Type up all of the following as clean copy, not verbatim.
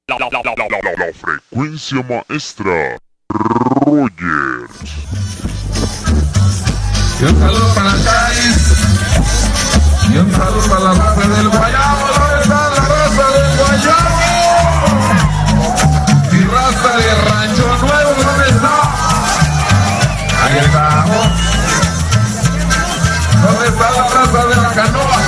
La frecuencia maestra Rogers. Y un saludo para las calles. Y un saludo para la raza del Guayabo. ¿Dónde está la raza del Guayabo? Mi raza de Rancho Nuevo, ¿dónde está? Ahí estamos. ¿Dónde está la raza de la Canoa?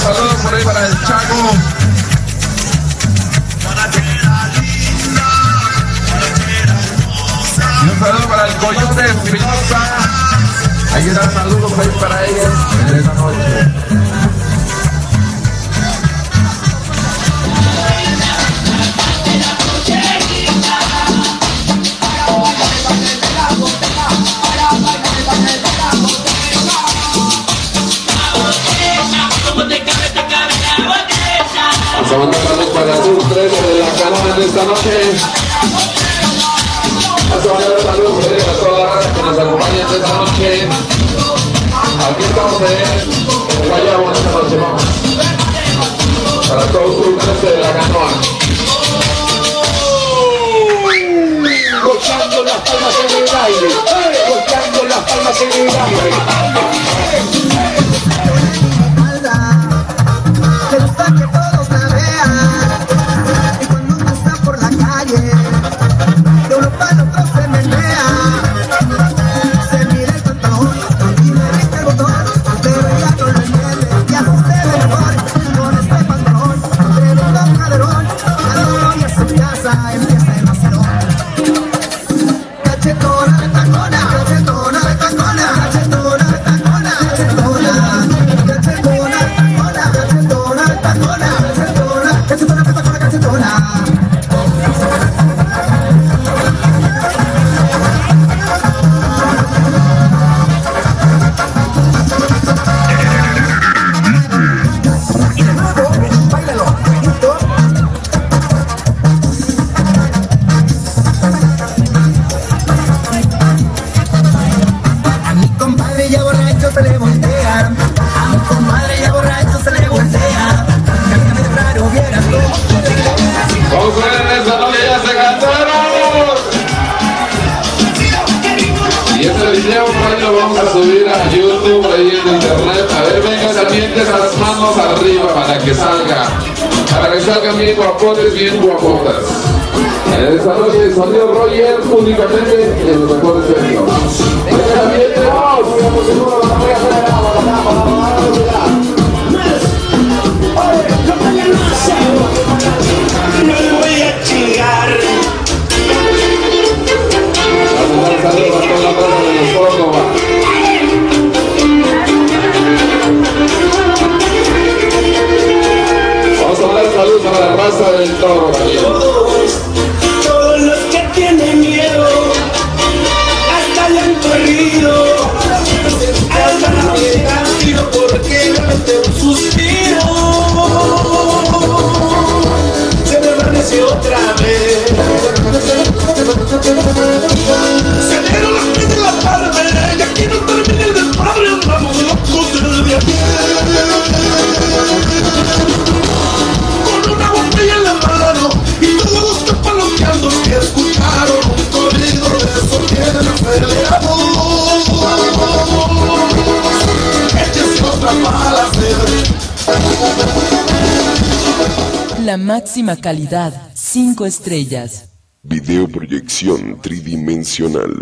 Saludos por ahí para el Chaco. Y un saludo para el Coyote Espinosa. Ahí están saludos por ahí para ellos en esta noche. Vamos a mandar saludos para el Sur 13 de la Canoa de esta noche. Vamos a mandar saludos a toda la raza que nos acompaña esta noche. Aquí estamos en Guayabo esta noche, vamos. Para todo el Sur 13 de la Canoa. Golpeando las palmas en el aire, golpeando las palmas en el aire. Y este video por ahí lo vamos a subir a YouTube, ahí en internet. A ver, vengan, calientes a las manos arriba para que salgan bien guapotes, bien guapotas. En esta noche sonido Rogers únicamente en los mejores términos. Vengan, calientes, No le voy a chingar. Saludos a toda la raza de los Córdoba. Vamos a dar saludos a la raza del Toro también. Todos los que tienen miedo, hasta le han corrido. Hasta le han tiro porque me mete un suspiro. Se me amaneció otra vez. Se dieron las 3 de la tarde y aquí no termina el desmadre, andamos locos desde ayer. Con una botella en la mano y todos los que paloteando que escucharon un corrido de esos vienen acelerados. Échese otra para hacer. La máxima calidad, 5 estrellas. Videoproyección tridimensional.